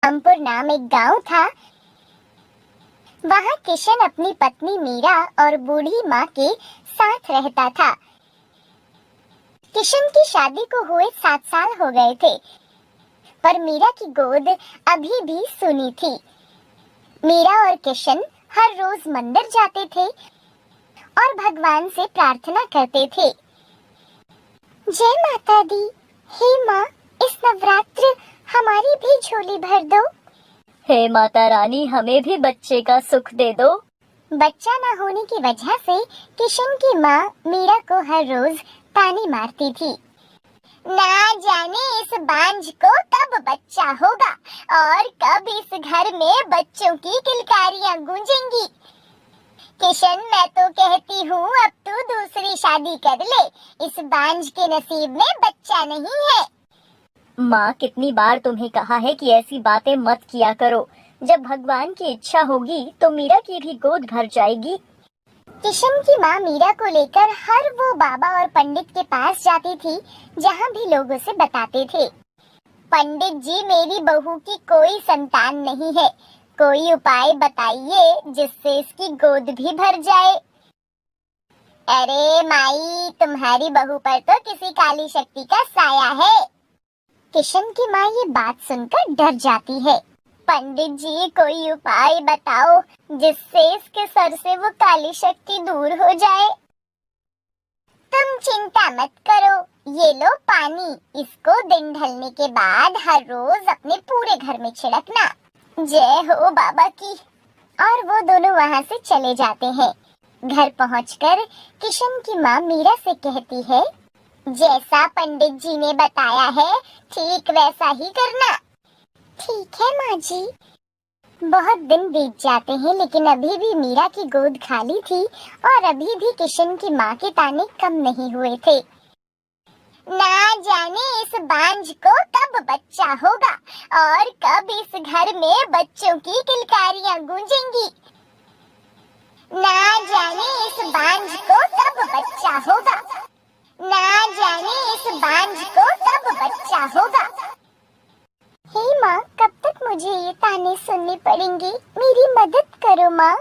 रामपुर नाम एक गांव था। वहाँ किशन अपनी पत्नी मीरा और बूढ़ी माँ के साथ रहता था। किशन की शादी को हुए 7 साल हो गए थे, पर मीरा की गोद अभी भी सूनी थी। मीरा और किशन हर रोज मंदिर जाते थे और भगवान से प्रार्थना करते थे। जय माता दी, हे माँ, इस नवरात्र हमारी भी झोली भर दो। हे माता रानी, हमें भी बच्चे का सुख दे दो। बच्चा न होने की वजह से किशन की माँ मीरा को हर रोज ताने मारती थी। ना जाने इस बांझ को कब बच्चा होगा और कब इस घर में बच्चों की किलकारियाँ गूंजेंगी। किशन, मैं तो कहती हूँ अब तू दूसरी शादी कर ले, इस बांझ के नसीब में बच्चा नहीं है। माँ, कितनी बार तुम्हें कहा है कि ऐसी बातें मत किया करो। जब भगवान की इच्छा होगी तो मीरा की भी गोद भर जाएगी। किशन की माँ मीरा को लेकर हर वो बाबा और पंडित के पास जाती थी जहाँ भी लोग उसे बताते थे, पंडित जी, मेरी बहू की कोई संतान नहीं है, कोई उपाय बताइए जिससे इसकी गोद भी भर जाए। अरे माई, तुम्हारी बहू पर तो किसी काली शक्ति का साया है। किशन की माँ ये बात सुनकर डर जाती है। पंडित जी, कोई उपाय बताओ जिससे इसके सर से वो काली शक्ति दूर हो जाए। तुम चिंता मत करो, ये लो पानी, इसको दिन ढलने के बाद हर रोज अपने पूरे घर में छिड़कना। जय हो बाबा की। और वो दोनों वहाँ से चले जाते हैं। घर पहुँचकर किशन की माँ मीरा से कहती है, जैसा पंडित जी ने बताया है ठीक वैसा ही करना। ठीक है माँ जी। बहुत दिन बीत जाते हैं लेकिन अभी भी मीरा की गोद खाली थी और अभी भी किशन की माँ के ताने कम नहीं हुए थे। ना जाने इस बांझ को कब बच्चा होगा और कब इस घर में बच्चों की किलकारियाँ गूंजेंगी। ना जाने इस बांझ को कब बच्चा होगा, ना जाने इस बांझ को कब बच्चा होगा। हे माँ, कब तक मुझे ये ताने सुनने पड़ेंगे, मेरी मदद करो माँ।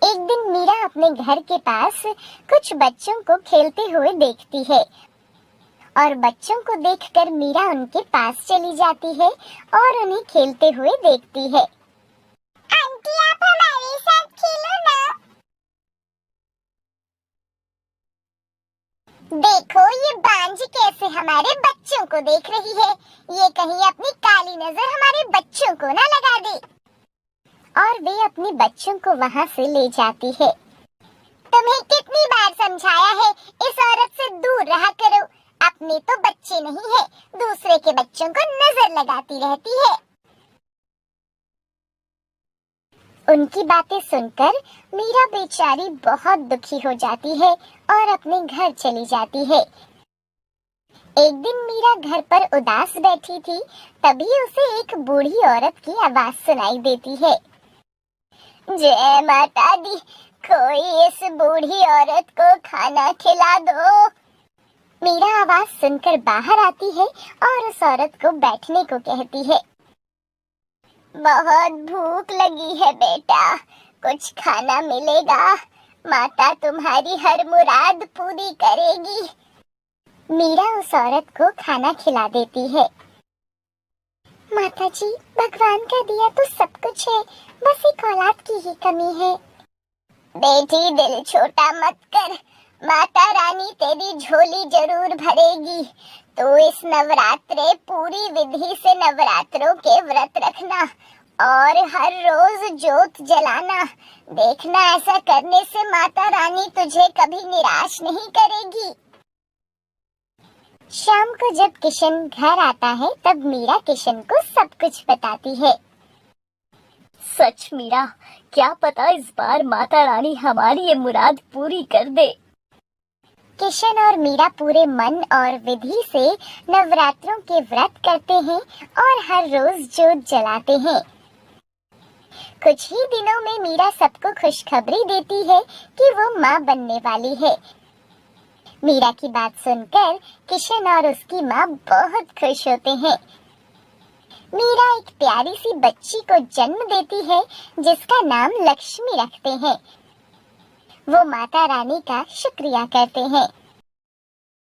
एक दिन मीरा अपने घर के पास कुछ बच्चों को खेलते हुए देखती है और बच्चों को देखकर मीरा उनके पास चली जाती है और उन्हें खेलते हुए देखती है। आंटी, आप हमारे साथ खेलो ना। देखो ये बांझ कैसे हमारे बच्चों को देख रही है, ये कहीं अपनी काली नजर हमारे बच्चों को ना लगा दे। और वे अपने बच्चों को वहाँ से ले जाती है। तुम्हें कितनी बार समझाया है इस औरत से दूर रहा करो, अपने तो बच्चे नहीं है, दूसरे के बच्चों को नजर लगाती रहती है। उनकी बातें सुनकर मीरा बेचारी बहुत दुखी हो जाती है और अपने घर चली जाती है। एक दिन मीरा घर पर उदास बैठी थी, तभी उसे एक बूढ़ी औरत की आवाज सुनाई देती है। जय माता दी, कोई इस बूढ़ी औरत को खाना खिला दो। मीरा आवाज सुनकर बाहर आती है और उस औरत को बैठने को कहती है। बहुत भूख लगी है बेटा, कुछ खाना मिलेगा, माता तुम्हारी हर मुराद पूरी करेगी। मीरा उस औरत को खाना खिला देती है। माता जी, भगवान का दिया तो सब कुछ है, बस एक औलाद की ही कमी है। बेटी, दिल छोटा मत कर, माता रानी तेरी झोली जरूर भरेगी। तो इस नवरात्रे पूरी विधि से नवरात्रों के व्रत रखना और हर रोज जोत जलाना। देखना, ऐसा करने से माता रानी तुझे कभी निराश नहीं करेगी। शाम को जब किशन घर आता है तब मीरा किशन को सब कुछ बताती है। सच मीरा, क्या पता इस बार माता रानी हमारी ये मुराद पूरी कर दे। किशन और मीरा पूरे मन और विधि से नवरात्रों के व्रत करते हैं और हर रोज जोत जलाते हैं। कुछ ही दिनों में मीरा सबको खुशखबरी देती है कि वो माँ बनने वाली है। मीरा की बात सुनकर किशन और उसकी माँ बहुत खुश होते हैं। मीरा एक प्यारी सी बच्ची को जन्म देती है जिसका नाम लक्ष्मी रखते हैं। वो माता रानी का शुक्रिया करते हैं।